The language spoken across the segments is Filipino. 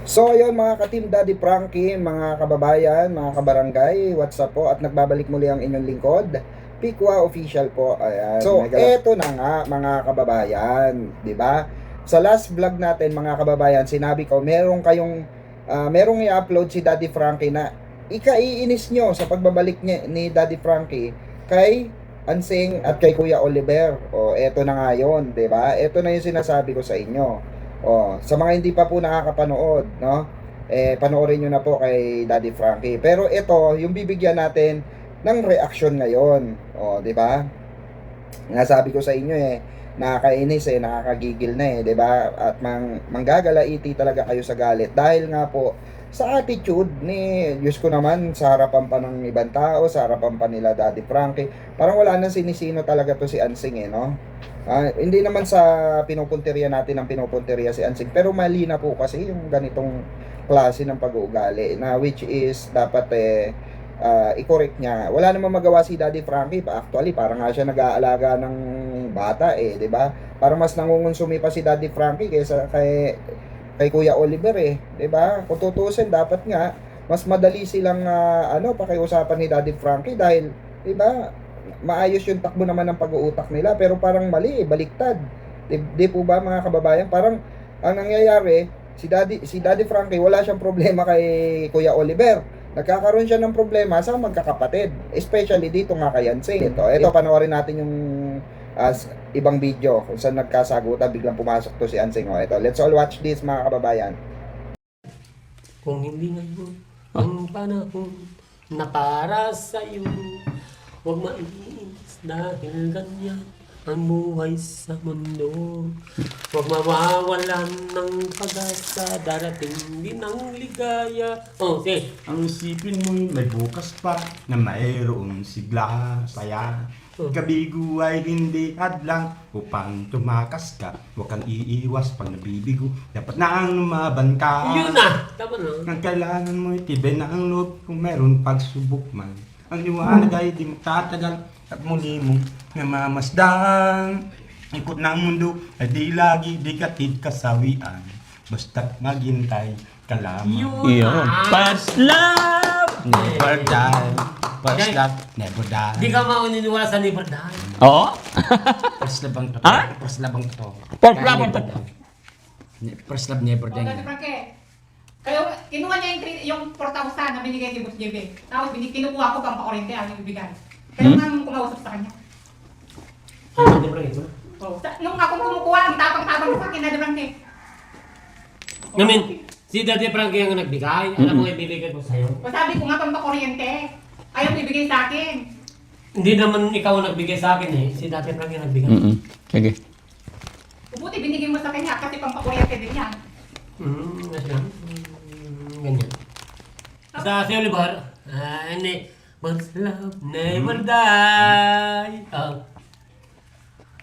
So ayun mga ka-Team Daddy Frankie, mga kababayan, mga kabarangay, what's up po? At nagbabalik muli ang inyong lingkod, Pikwa Official po. Ayan. So eto na nga mga kababayan, 'di ba? Sa last vlog natin mga kababayan, sinabi ko merong i-upload si Daddy Frankie na ikaiinis nyo sa pagbabalik niya ni Daddy Frankie kay Ansing at kay Kuya Oliver. O eto na nga 'yon, 'di ba? Eto na 'yung sinasabi ko sa inyo. Oh, sa mga hindi pa po nakakapanood, no? Panoorin niyo na po kay Daddy Frankie. Pero ito, yung bibigyan natin ng reaction ngayon. Oh, 'di ba? Nasabi ko sa inyo nakakainis nakakagigil na 'di ba? At manggagalaiti talaga kayo sa galit dahil nga po sa attitude ni Diyos ko naman sa harapan pa ng ibang tao, sa harapan pa nila Daddy Frankie. Parang wala nang sinisino talaga to si Ansing no? Hindi naman sa pinupunteriya natin ang pinupunteriya si Ansing, pero mali na po kasi yung ganitong klase ng pag-uugali na which is dapat i-correct niya. Wala namang magawa si Daddy Frankie. Actually, parang nga siya nag-aalaga ng bata 'di ba? Parang mas nangungonsumi pa si Daddy Frankie kaysa kay Kuya Oliver 'di ba? Kung tutusin, dapat nga mas madali silang pakiusapan ni Daddy Frankie dahil 'di ba? Maayos yung takbo naman ng pag-uutak nila, pero parang mali, baliktad. Di po ba mga kababayan? Parang ang nangyayari, si Daddy Frankie wala siyang problema kay Kuya Oliver. Nagkakaroon siya ng problema sa magkakapatid, especially dito nga kay Ansing. Ito panoorin natin yung ibang video kung saan nagkasagutan, biglang pumasok to si Ansing. Ito, let's all watch this mga kababayan. Kung hindi ngayon ang panahon na para sa'yo, huwag mainis dahil ganyan ang buhay sa mundo. Huwag mawawalan ng pag-asa, darating din ang ligaya. Oh, sige. Ang isipin mo'y may bukas pa na mayroong sigla saya. Kabigo ay hindi hadlang upang tumakas ka. Huwag kang iiwas pag nabibigo. Dapat na ang lumaban ka. Yun na! Tama na. Ang kailangan mo'y tibay na ang loob kung meron pagsubok man. Ang liwanag ay di magtatagal at muli mong namamasdan. Ikot ng mundo ay di lagi di katid kasawian. Basta't maghintay ka lamang. Yun! First love, never die. First love, never die. Di ka mauniniwala sa libertad. Oo? First love ang totoo. Ha? First love ang totoo. First love ang totoo. First love never die. Daddy Frankie, kayo, kinuha niya yung 4,000 na binigay kay Boss JB. Tapos kinukuha ko pang pakuryente ang yung ibigay. Kayo nga kumausap sa kanya. Hindi ba ito? Nung ako kumukuha, ang tapang-tapang sa akin, Daddy Frankie. Ngamin, si Daddy Frankie ang nagbigay. Alam mo, ibibigay ko sa'yo. Sabi ko nga pang pakuryente. Ayaw ibigay sa akin. Hindi naman ikaw ang nagbigay sa akin Si Daddy Frankie ang nagbigay. Sige. Buti binigay mo sa kanya kasi pang pakuryente din yan. Ganyan. Sa si Oliver, hindi. Once love never die.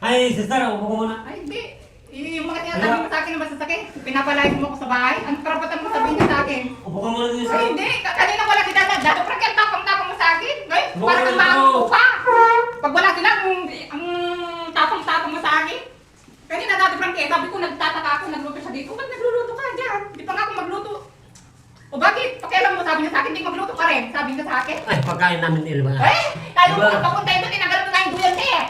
Ay, sister, upo ko muna. Ay, hindi. Yung mga tinasabi mo sa akin na masasakit, pinapalayo mo ko sa bahay. Ang karapatan mo sabihin niya sa akin. Upo ka muna din Ay, hindi. Kanina wala si Daddy Frankie, ang tapang-tapang mo sa akin. Ngayon, Bukan parang ang ako. maampo pa. Pag wala sila, ang tapang-tapang mo sa akin. Kanina Daddy Frankie, sabi ko nagtataka ako, nagluto siya dito. Ba't nagluluto ka dyan? Di pa nga ako magluto. O bakit? Pakialam mo, sabi niya sa akin, di magluto ka rin. Sabi niya sa akin. Ay, pagkain namin nila ba? Eh, tayo Diba? mo papunta ito, tinagal mo na yung duyan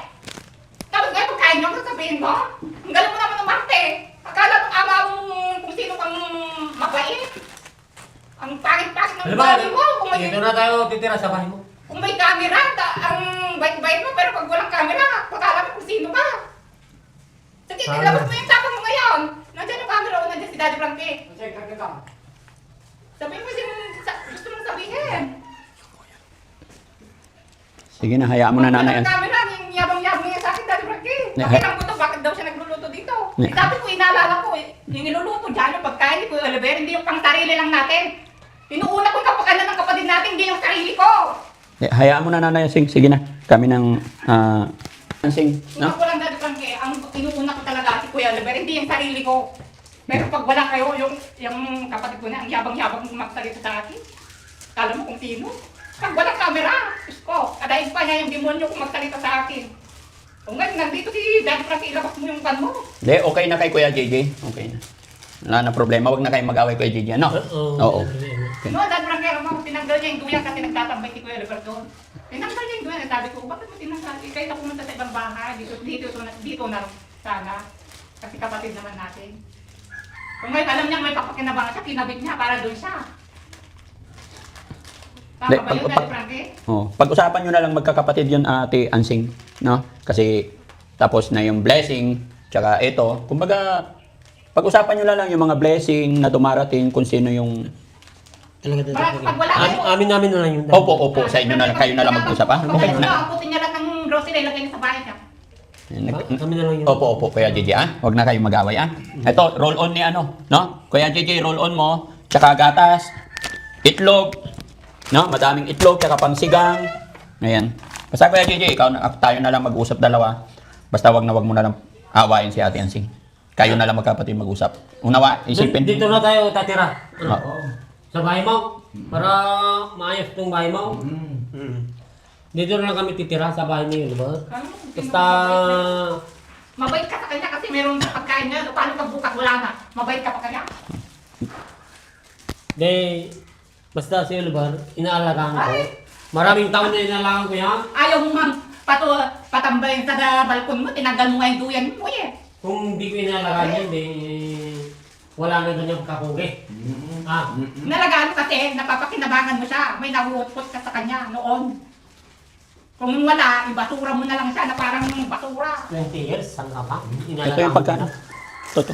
Tapos ngayon pagkain niyo, sasabihin mo, ang galing mo naman ng Marte. Akala mo ama mong kung sino kang mabait. Ang pangit-pangit ng bahay mo. Dito na tayo titira sa bahay mo. Kung may camera, ang bait-bait mo, pero pag walang camera, pakala mo kung sino ka. Sige, ilabas mo yung tapang mo ngayon. Nandiyan yung camera o nandiyan si Daddy Frankie. Sabihin mo yung gusto mong sabihin. Sige na, hayaan mo na nanay. Ang camera, yung yabang-yabang niya sa akin, Daddy Frankie. Ne- Pakilang ko to, bakit daw siya nagluluto dito? Ne- Sabi ko, inaalala ko yung niluluto dyan, yung pagkain ni Kuya Oliver, hindi yung pang sarili lang natin. Inuuna ko yung kapakanan ng kapatid natin, hindi yung sarili ko. Hayaan mo na nanay. Sige na. Kami ng Ansing. Una ko lang, Daddy Frankie, ang inuuna ko talaga si Kuya Oliver, hindi yung sarili ko. Pero pag wala kayo, yung kapatid ko na, ang yabang-yabang magsalita sa akin. Kala mo kung sino? Pag walang camera, Diyos ko, kadaig pa niya yung demonyo kung magsalita sa akin. O ngayon, nandito si Daddy Frankie, ilabas mo yung pan mo. Hindi, okay na kay Kuya JJ. Okay na. Wala na problema. Huwag na kayong mag-away Kuya Gigi, ano? Oo. No, Dad Frankie, mo, tinanggal niya yung duyan kasi nagtatambay si Kuya Oliver doon. Tinanggal niya yung duyan. Sabi ko, bakit mo tinanggal? Kahit ako pumunta sa ibang bahay, dito na sana. Kasi kapatid naman natin. Kung may alam niya may papakinabangan siya, kinabit niya para doon siya. Tama ba yun, Dad Frankie? Oh, pag-usapan nyo na lang magkakapatid yun, Ate Ansing, no? Kasi tapos na yung blessing, tsaka ito, kumbaga, pag-usapan nyo na lang yung mga blessing na dumarating kung sino yung... Talaga Daddy Pag Frankie. wala kayo, Amin na lang yun. Opo, sa inyo na lang, kayo na lang mag-usap, ha? Kung Okay ano, na. ang putin niya lang ng grocery, ilagay niya sa bahay niya. Kami na lang yun. Opo, Kuya Gigi, ah. Huwag na kayong mag-away, ah. Ito, roll on ni ano, no? Kuya Gigi, roll on mo, tsaka gatas, itlog, no? Madaming itlog, tsaka pangsigang. Ayan. Basta Kuya Gigi, tayo na lang mag-usap dalawa. Basta wag mo na lang awayin si Ate Ansing. Kayo na lang magkapatid mag-usap. Unawa, isipin. Dito na tayo tatira. Oo. Sa bahay mo. Para maayos tong bahay mo. Dito na lang kami titira sa bahay niyo, di ba? Basta... Mabait ka sa kanya kasi meron pagkain niya. Paano pag bukas wala na? Mabait ka pa kanya? Basta si Oliver, inaalagaan ko. Maraming taon na inaalagaan ko yan. Ayaw mo mang patambayin sa balkon mo, tinanggal mo nga yung duyan mo eh. Kung hindi ko inaalagaan yan, wala na doon yung kakugi. Nalagaan mo kasi, napapakinabangan mo siya. May nahuhutpot ka sa kanya noon. Kung wala, ibasura mo na lang siya na parang basura. 20 years, saan ka pa? Ito yung pagkano. Ito.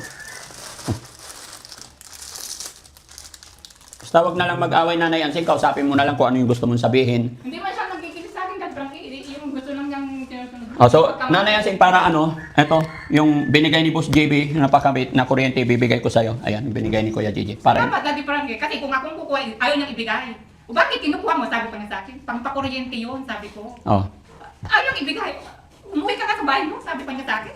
Basta wag na lang mag-away, Nanay Ansing. Kausapin mo na lang kung ano yung gusto mong sabihin. Hindi man siya nagkikilis sa akin, Dad Frankie. Yung gusto lang niyang sinusunod. Oh, so, Nanay Ansing, para ano, eto, yung binigay ni Boss JB, yung napakabit na kuryente, bibigay ko sa'yo. Ayan, yung binigay ni Kuya Gigi. Para, Tama, Daddy Frankie. Kasi kung akong kukuha, ayaw niyang ibigay. O bakit kinukuha mo? Sabi pa niya sa akin. Pangpakuryente yun, sabi ko. oh, Ayaw niyang ibigay. Umuwi ka sa bahay mo, sabi pa niya sa akin.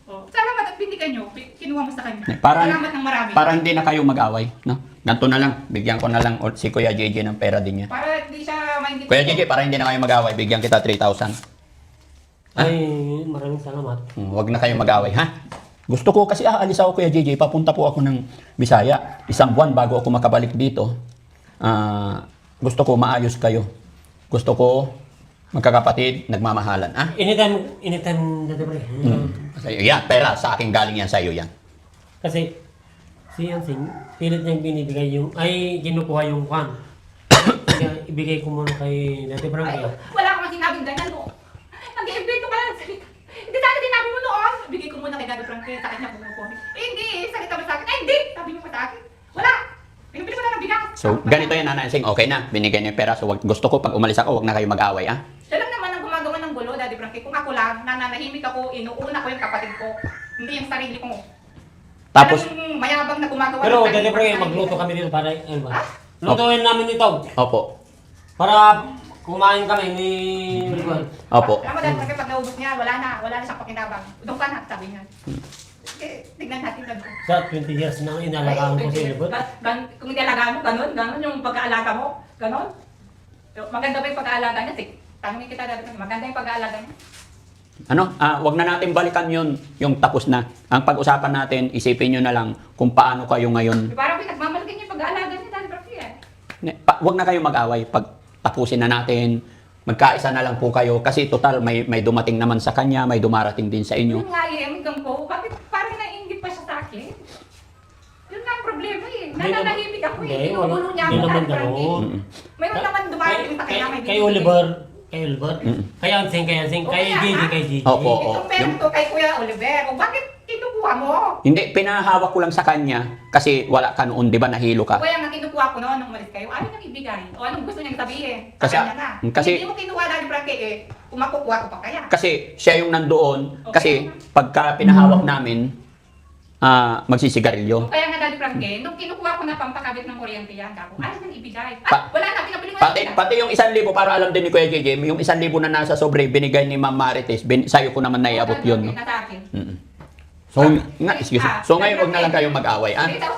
Oh, salamat at binigay niyo. Kinuha mo sa kanya. Salamat ng marami. para hindi na kayo mag-away, no? Ganto na lang, bigyan ko na lang si Kuya JJ ng pera din niya. Para hindi siya mainggit. Kuya JJ, para hindi na kayo mag-away, bigyan kita 3,000. Ay, maraming salamat. Huwag na kayo mag-away, ha? Gusto ko kasi aalis ako Kuya JJ, papunta po ako ng Bisaya. 1 buwan bago ako makabalik dito. Gusto ko maayos kayo. Gusto ko magkakapatid, nagmamahalan, ha? Anytime, Daddy Frankie. Kasi yan, pera sa akin galing yan sa iyo yan. Kasi, si Ansing, pilit niyang binibigay yung, ay, kinukuha yung kwan. Kaya ibigay ko muna kay Daddy Frankie. Wala akong sinabing ganyan mo. Nag-iimbento ka lang sa salita. Hindi sana sinabi mo noon. Bigay ko muna kay Daddy Frankie. Sa kanya pumupunin. Eh, hindi. Salita mo sa akin. Ay, hindi. Sabi niyo pa sa akin. Wala. Pinupili ko na ng bigas. So, ganito yan, Nanay Ansing, okay na. Binigay niyo yung pera. So, gusto ko, pag umalis ako, huwag na kayo mag-away, ha? Siya lang naman ang gumagawa ng gulo, Daddy Frankie. Kung ako lang, nananahimik ako, inuuna ko yung kapatid ko. Hindi yung sarili ko. Tapos, Siya lang mayabang na gumagawa Pero ng sarili Daddy ko. Frankie, magluto kami dito para, ano ba? Lutuin namin ito. opo. Para kumain kami ni Oliver. Opo. Alam mo, Daddy Frankie, pag naubos niya, wala na siyang pakinabang. Doon ka na, sabi niya. Tignan natin lang. Sa 20 years nang inalagaan ko si Oliver. Kung hindi alagaan mo, ganun yung pag-aalaga mo, ganun. Maganda ba yung pag-aalaga niya? Tanungin kita dati, maganda yung pag-aalaga niya. Ano, wag na natin balikan yun, yung tapos na. Ang pag-usapan natin, isipin nyo na lang kung paano kayo ngayon. Parang pinagmamalaki niya yung pag-aalaga niya, Daddy Frankie eh. Wag na kayo mag-away. Pag tapusin na natin, magkaisa na lang po kayo. Kasi total, may dumating naman sa kanya, may dumarating din sa inyo. Yun nga eh, hanggang ko, bakit parang naiingit pa siya sa akin? Yun nga ang problema eh. Nananahimik ako eh. Ginugulo niya ako, Daddy Frankie. Mayroon naman dumarating sa kanya. Kay Oliver, kay Ansing, kay Gigi. Opo. Itong meron to kay Kuya Oliver. O bakit kinukuha mo? Hindi, pinahawak ko lang sa kanya kasi wala ka noon, di ba, nahilo ka. Kuya nga kinukuha ko noon nung umalis kayo. Ayaw nang ibigay. O anong gusto niyang sabihin? Kasi- Kanya na. kasi- Hindi mo kinuha, Daddy Frankie eh. Kung makukuha ko pa kaya. Kasi siya yung nandoon. Okay. Kasi pagka pinahawak namin, magsisigarilyo. Kaya nga, Daddy Frankie, nung kinukuha ko na pampakabit ng kuryente yan, ako, ayaw nang ibigay. Pa- Wala na, pinabili mo Pati yung 1,000, para alam din ni Kuya JJ, yung 1,000 na nasa sobre, binigay ni Ma'am Marites, sa'yo ko naman naiabot yun. No? Nasa akin. So, excuse me. So ngayon, wag na lang kayong mag-away.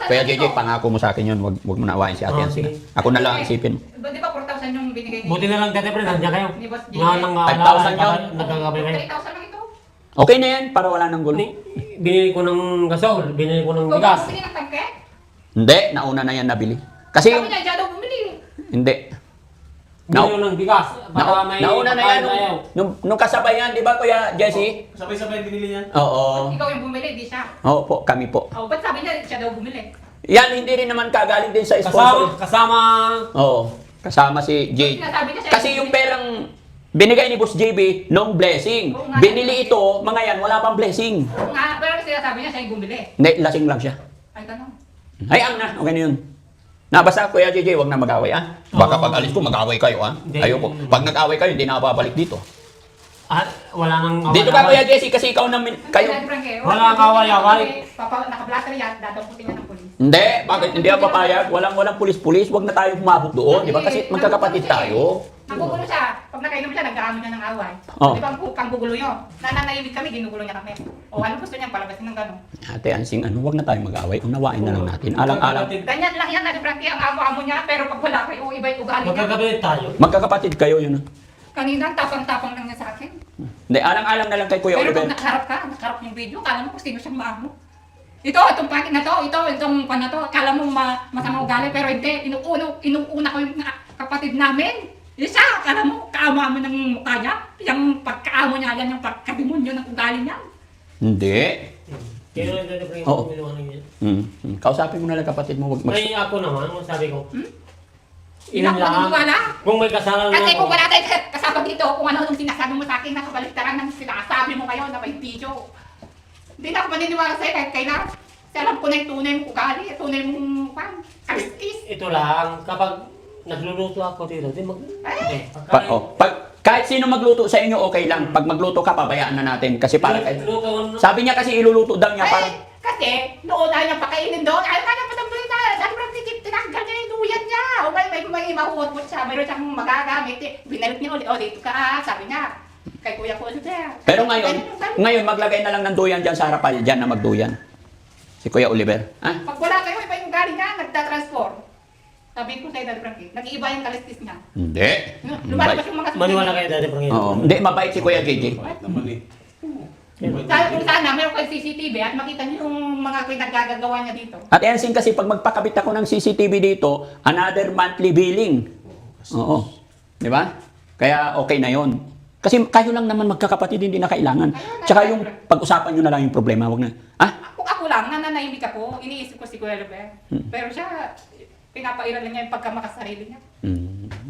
Kuya JJ, pangako mo sa akin yun, wag mo na awayin si Ate Ansing. Ako na lang isipin. Di ba 4,000 yung binigay niya? Buti na lang Daddy Frankie, nandiyan kayo. Ni Boss J. Nga nang 5,000 yun. nagkagabi kayo. 3,000 lang ito. Okay na yan, para wala nang gulo. binili ko ng gasol, binili ko ng Ikaw ba bigas. bumili ng tangke? Hindi, nauna na yan nabili. Kasi Sabi yung, niya, dyan daw bumili. hindi. Binili ko ng bigas. Para may Nauna na yan pagkain tayo. nung kasabay yan, di ba Kuya Jesse? Sabay-sabay binili niya. Oo. Ikaw yung bumili, di siya. Opo, kami po. Oh, ba't sabi niya, siya daw bumili? Yan, hindi rin naman kagaling din sa sponsor. Kasama, Oo, kasama si Jay. Sinasabi niya siya Kasi yung perang binigay ni Boss JB, nung blessing. Oo nga. Binili ito, mga yan, wala pang blessing. Oo nga, pero sinasabi niya siya yung bumili. Hindi, lasing lang siya. Ay, tanong. Hayaan na, okay na yun. Basta Kuya JJ, wag na mag-away, ah. Baka Oo. pag alis ko, mag-away kayo, ah. Hindi. Ayoko. Pag nag-away kayo, hindi na ako babalik dito. wala nang Dito ka, Kuya Jesse, kasi ikaw namin, kayo. Wala kang away-away. Naka-blatter yan, dadamputin niya ng polis. Hindi, bakit hindi ako papayag? Walang pulis-pulis, wag na tayo humabot doon, di ba? Kasi magkakapatid tayo. Nanggugulo siya. Pag nakainom siya, nag-aamo niya ng away. Oh. Di ba ang gugulo yun? Nananahimik kami, ginugulo niya kami. O ano gusto niya, palabasin ng gano'n. Ate Ansing, wag na tayo mag-away. Unawain na lang natin. Alang-alang. Ganyan lang yan, Ate Frankie, ang amo-amo niya, pero pag wala kayo, iba yung ugali niya. Magkakabit tayo. Magkakapatid kayo yun. Kanina, tapang-tapang lang niya sa akin. Hindi, alang-alang na lang kay Kuya Pero Oliver. pag nakaharap yung video, kala mo kung sino siyang maamo. Itong packet na to, itong pan na to, akala mo masama ugali, pero hindi, inuuna ko yung kapatid namin. Isa, akala mo, kaama mo ng mukha niya. Yung pagkaamo niya, yan yung pagkademonyo ng ugali niya. Hindi. Kaya rin dito yung Oo. pumiliwanag niya. Kausapin mo na lang kapatid mo. Wag Ay, ako naman, sabi ko, Hindi ilan ako lang. naniniwala. Kung may kasalanan Kasi ako, kung wala tayo kasama dito, kung ano nung sinasabi mo sa akin, nakabaliktaran ng sinasabi mo ngayon na may video. Hindi na ako maniniwala sa'yo kahit kailan. Kasi alam ko na yung tunay mong ugali, tunay mong kaliskis. ito lang, kapag nagluluto ako dito, di mag... Kahit sino magluto sa inyo, okay lang. Pag magluto ka, pabayaan na natin. Kasi para kay... Luto, Sabi niya kasi iluluto daw niya para... Kasi noon na niya pakainin doon, ayaw ka niya patanggalin na. Dahil parang tinanggal niya yung duyan niya. O may mahuhot siya, mayroon siyang magagamit. Binalik niya ulit, o dito ka, sabi niya. Kay Kuya ko ulit siya. Pero ngayon maglagay na lang ng duyan dyan sa harapan. Dyan na magduyan. Si Kuya Oliver. Ah? Pag wala kayo, iba yung galing niya, nagtatransform. Sabi ko sa'yo, Dad Frankie, nag-iiba yung kalistis niya. Hindi. Lumalabas yung mga Maniwala kayo dati, Panginoon. Oo. Hindi, mabait si Kuya JJ. Naman eh. Sabi kung sana, meron kayong CCTV at makita niyo yung mga pinagagagawa niya dito. At Ensing kasi pag magpakabit ako ng CCTV dito, another monthly billing. Oo. Di ba? Kaya okay na yon. Kasi kayo lang naman magkakapatid, hindi na kailangan. Tsaka yung pag-usapan nyo na lang yung problema, wag na. Ah? Kung ako lang, nananahimik ako, iniisip ko si Kuya Robert. Pero siya, pinapairal niya yung pagkamakasarili niya.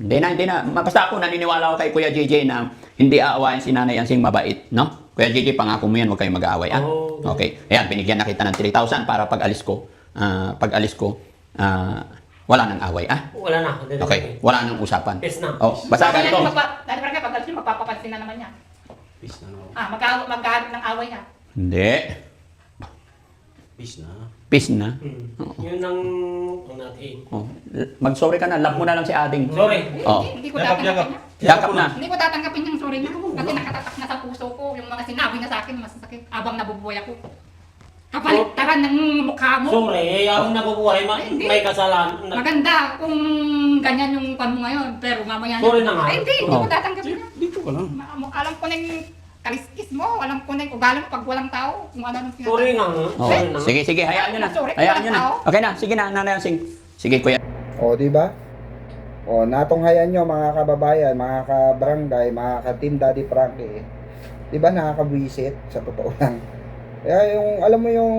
Hindi na. Basta ako naniniwala ako kay Kuya JJ na hindi aawain si Nanay Ansing mabait, no? Kuya JJ, pangako mo yan, huwag kayong mag-aaway, ah? Oo. Okay. Ayan, binigyan na kita ng 3,000 para pag alis ko, wala nang away, ah? Wala na. Dati, Okay, wala nang usapan. Peace na. Oh, basta ganito. Dahil parang pag alis niya, magpapapansin na naman niya. Peace na naman. Magkaroon ng away niya. Hindi. Peace na. Peace na. Yun ang natin. Oh. Mag-sorry ka na, love mo na lang si Ading. Sorry. Oo. Hindi ko Yakap, tatanggapin niya. Yakap na. Hindi ko tatanggapin yung sorry niya. Kasi nakatatak na sa puso ko. Yung mga sinabi niya sa akin, masasakit. Abang nabubuhay ako. Kapaliktaran ng mukha mo. Sorry, ako nabubuhay, may kasalanan. Maganda kung ganyan yung pan mo ngayon. Pero mamaya Sorry na nga. Ay, hindi Oh. ko tatanggapin niya. Dito ka lang. Alam ko na yung kaliskis mo. Alam ko na yung ugali mo pag walang tao. Kung ano nung Sorry na nga. Oh. Sorry na. Sige, hayaan nyo na. Sorry, Hayaan nyo na. tao. Okay na, sige na, Nanay Ansing. Sige, Kuya. O, di ba? O, natunghayan nyo mga kababayan, mga kabarangay, mga ka-team Daddy Frankie. Di ba nakakabwisit? Sa totoo lang. Kaya yung, alam mo yung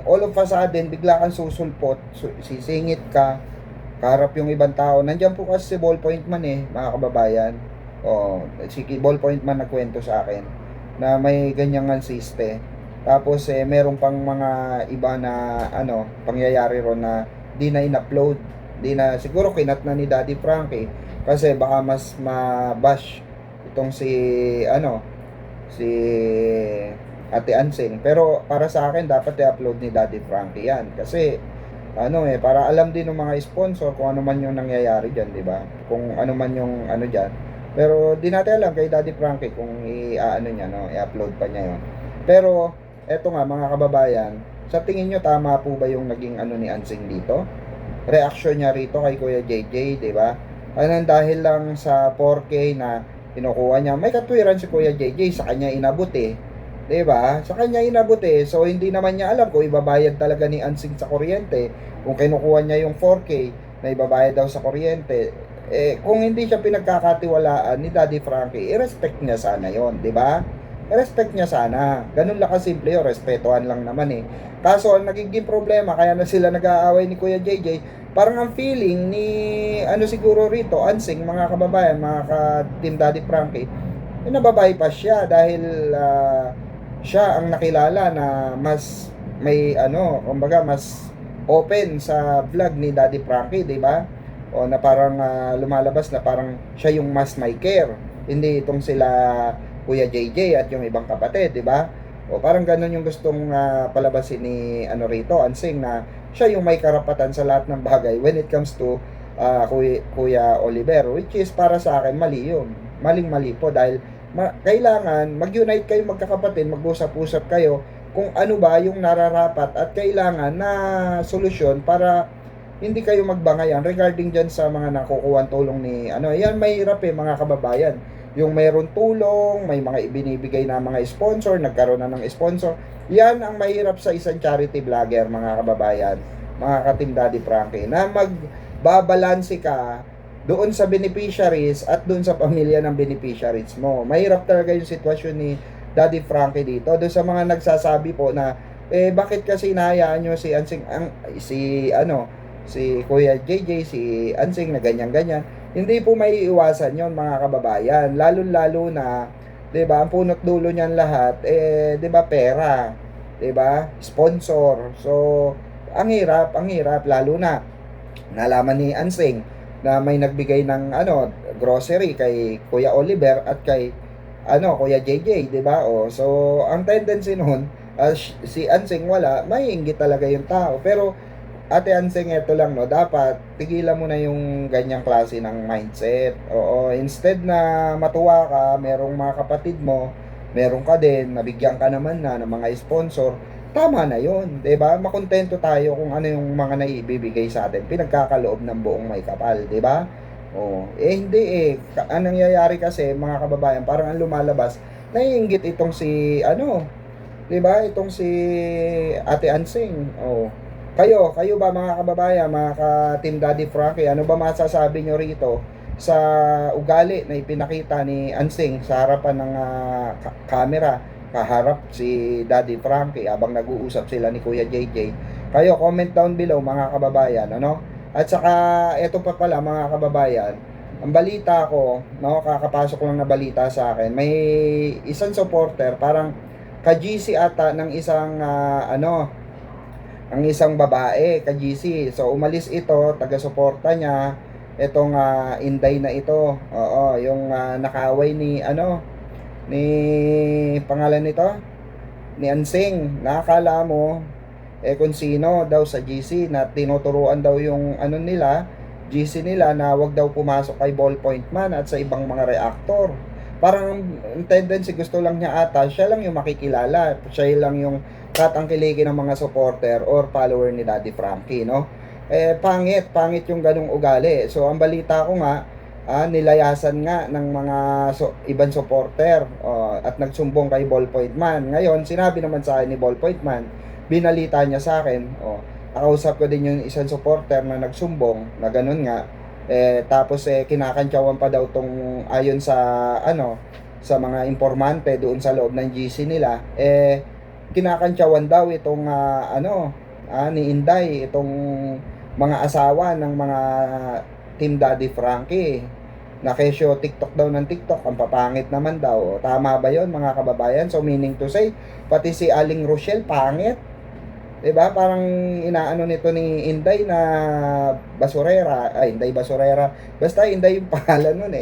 all of a sudden, bigla kang susulpot, sisingit ka, kaharap yung ibang tao. Nandiyan po kasi si Ballpoint Man eh, mga kababayan. O, si Ballpoint Man nagkwento sa akin na may ganyang ansiste. Tapos meron pang mga iba na pangyayari ron na di na in-upload. Di na, siguro kinat na ni Daddy Frankie kasi baka mas mabash itong si Ate Ansing. Pero para sa akin dapat i-upload ni Daddy Frankie yan kasi para alam din ng mga sponsor kung ano man yung nangyayari diyan, di ba? Kung ano man yung diyan. Pero di natin alam kay Daddy Frankie kung i-upload pa niya yon. Pero eto nga mga kababayan, sa tingin nyo tama po ba yung naging ni Ansing dito? Reaction niya rito kay Kuya JJ, di ba? Dahil lang sa 4K na kinukuha niya. May katwiran si Kuya JJ, sa kanya inabot eh. 'Di ba? Sa kanya inabot eh. So hindi naman niya alam kung ibabayad talaga ni Ansing sa kuryente. Kung kinukuha niya yung 4K na ibabayad daw sa kuryente, eh kung hindi siya pinagkakatiwalaan ni Daddy Frankie, i-respect niya sana 'yon, 'di ba? I-respect niya sana. Ganun lang kasimple 'yon, respetuhan lang naman eh. Kaso ang nagiging problema kaya na sila nag-aaway ni Kuya JJ, parang ang feeling ni ano siguro rito, Ansing, mga kababayan, mga ka-Team Daddy Frankie, eh, nababypass siya dahil siya ang nakilala na mas may ano, kumbaga mas open sa vlog ni Daddy Frankie, 'di ba? O na parang lumalabas na parang siya yung mas may care, hindi itong sila Kuya JJ at yung ibang kapatid, 'di ba? O parang ganun yung gustong palabasin ni ano rito, Ansing, na siya yung may karapatan sa lahat ng bagay when it comes to Kuya Oliver, which is para sa akin mali yun. Maling-mali po dahil kailangan mag-unite kayo magkakapatid, mag-usap-usap kayo kung ano ba yung nararapat at kailangan na solusyon para hindi kayo magbangayan regarding dyan sa mga nakukuha tulong ni ano. Yan mahirap eh mga kababayan. Yung mayroon tulong, may mga ibinibigay na mga sponsor, nagkaroon na ng sponsor. Yan ang mahirap sa isang charity vlogger mga kababayan, mga ka-Team Daddy Frankie, na magbabalanse ka doon sa beneficiaries at doon sa pamilya ng beneficiaries mo. Mahirap talaga yung sitwasyon ni Daddy Frankie dito. Doon sa mga nagsasabi po na bakit kasi hinahayaan nyo si Ansing, si Kuya JJ, si Ansing na ganyan-ganyan. Hindi po may iwasan yon mga kababayan. Lalo-lalo na, 'di ba, ang punot dulo niyan lahat 'di ba, pera, 'di ba? Sponsor. So, ang hirap lalo na nalaman ni Ansing na may nagbigay ng grocery kay Kuya Oliver at kay Kuya JJ, 'di ba? O so ang tendency noon, si Ansing wala, maiinggit talaga yung tao. Pero Ate Ansing, ito lang no, dapat tigilan mo na yung ganyang klase ng mindset. Oo, instead na matuwa ka, merong mga kapatid mo, meron ka din, nabigyan ka naman na ng mga sponsor, tama na yun, 'di ba? Makontento tayo kung ano yung mga naibibigay sa atin, pinagkakaloob ng buong may kapal, 'di ba? Oh, hindi ang nangyayari kasi mga kababayan, parang ang lumalabas, naiinggit itong si 'di ba? Itong si Ate Ansing. Oh. Kayo ba mga kababayan, mga ka-Team Daddy Frankie, ano ba masasabi nyo rito sa ugali na ipinakita ni Ansing sa harapan ng camera, kaharap si Daddy Frankie habang nag-uusap sila ni Kuya JJ? Kayo, comment down below mga kababayan, ano? At saka, eto pa pala mga kababayan, ang balita ko, no, kakapasok lang na balita sa akin, may isang supporter, parang ka-GC ata ng isang, ang isang babae, ka-GC. So, umalis ito, taga-suporta niya, itong Inday na ito. Oo, yung nakaaway ni, ni pangalan nito? Ni Ansing. Nakakala mo, kung sino daw sa GC na tinuturuan daw yung nila, GC nila na wag daw pumasok kay Ballpoint Man at sa ibang mga reactor. Parang tendency, gusto lang niya ata, siya lang yung makikilala, siya lang yung katangkilikin ng mga supporter or follower ni Daddy Frankie, no? Pangit yung ganung ugali. So, ang balita ko nga, nilayasan nga ng mga ibang supporter at nagsumbong kay Ballpoint Man. Ngayon, sinabi naman sa akin ni Ballpoint Man, binalita niya sa akin, nakausap ko din yung isang supporter na nagsumbong na ganun nga, tapos kinakantyawan pa daw tong ayon sa sa mga informante doon sa loob ng GC nila, kinakantyawan daw itong ni Inday, itong mga asawa ng mga Team Daddy Frankie, na kesyo TikTok daw ng TikTok, ang papangit naman daw. Tama ba yon mga kababayan? So meaning to say, pati si Aling Rochelle pangit, 'di ba? Parang inaano nito ni Inday na basurera, Inday basurera, basta Inday yung pangalan nun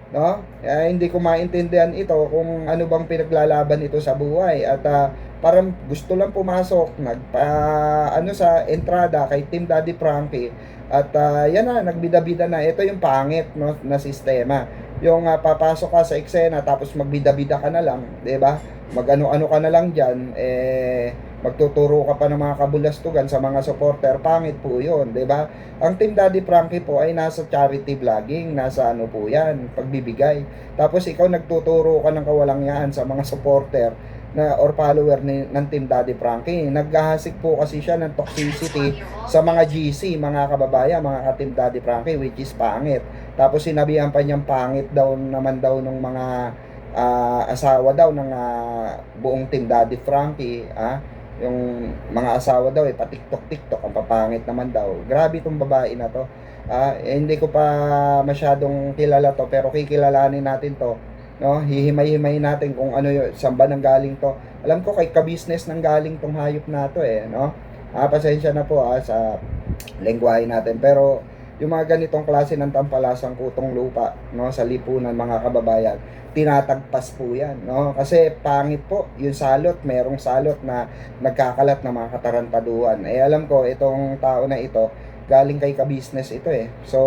no? Hindi ko maintindihan ito kung ano bang pinaglalaban ito sa buhay, at parang gusto lang pumasok sa entrada kay Team Daddy Frankie, at yan na, nagbida-bida na. Ito yung pangit, no, na sistema, yung papasok ka sa eksena tapos magbida-bida ka na lang, 'di ba? Mag-ano-ano ka na lang diyan, magtuturo ka pa ng mga kabulastugan sa mga supporter, pangit po yun, di ba? Ang Team Daddy Frankie po ay nasa charity vlogging, nasa ano po yan, pagbibigay. Tapos ikaw nagtuturo ka ng kawalangyaan sa mga supporter na or follower ng Team Daddy Frankie. Naghahasik po kasi siya ng toxicity sa mga GC, mga kababayan, mga ka-Team Daddy Frankie, which is pangit. Tapos sinabihan pa niyang pangit daw naman daw ng mga asawa daw ng buong Team Daddy Frankie, yung mga asawa daw pa-TikTok ang papangit naman daw. Grabe itong babae na to. Hindi ko pa masyadong kilala to, pero kikilalanin natin to, no? Hihimay-himay natin kung ano yun, saan ba nang galing to. Alam ko kay ka-business nang galing tong hayop na to no? Pasensya na po sa lengguwahe natin, pero yung mga ganitong klase ng tampalasang kutong lupa, no, sa lipunan mga kababayan, tinatagpas po yan, no? Kasi pangit po yung salot, merong salot na nagkakalat ng mga katarantaduhan. Alam ko itong tao na ito galing kay ka-business ito So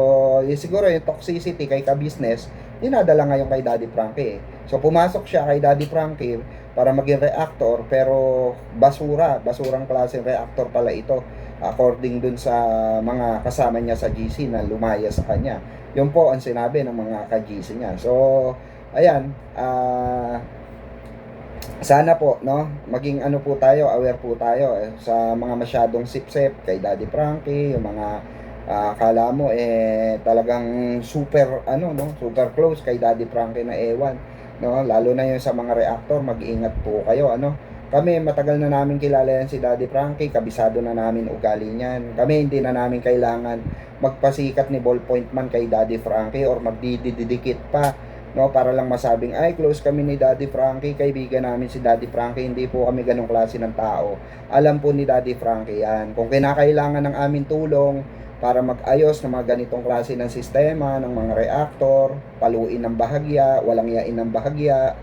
siguro yung toxicity kay ka-business dinadala ngayon kay Daddy Frankie So pumasok siya kay Daddy Frankie para maging reactor, pero basurang klaseng reactor pala ito, according dun sa mga kasama niya sa GC na lumaya sa kanya. Yun po ang sinabi ng mga ka-GC niya. So ayan, sana po, no, maging ano po tayo, aware po tayo sa mga masyadong sip-sip kay Daddy Frankie, yung mga akala mo talagang super super close kay Daddy Frankie na ewan, no, lalo na yung sa mga reactor, mag-ingat po kayo, Kami, matagal na namin kilala yan si Daddy Frankie, kabisado na namin ugali niyan. Kami, hindi na namin kailangan magpasikat ni ballpoint man kay Daddy Frankie or magdididikit pa, no, para lang masabing, ay, close kami ni Daddy Frankie, kaibigan namin si Daddy Frankie. Hindi po kami ganong klase ng tao. Alam po ni Daddy Frankie yan. Kung kinakailangan ng aming tulong para mag-ayos ng mga ganitong klase ng sistema, ng mga reactor, paluin ng bahagya, walang yain ng bahagya,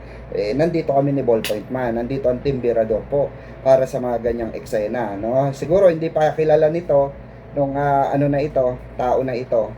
nandito kami ni Ballpoint Man, nandito ang Team Birador po para sa mga ganyang eksena, no? Siguro hindi pa kilala nito nung tao na ito.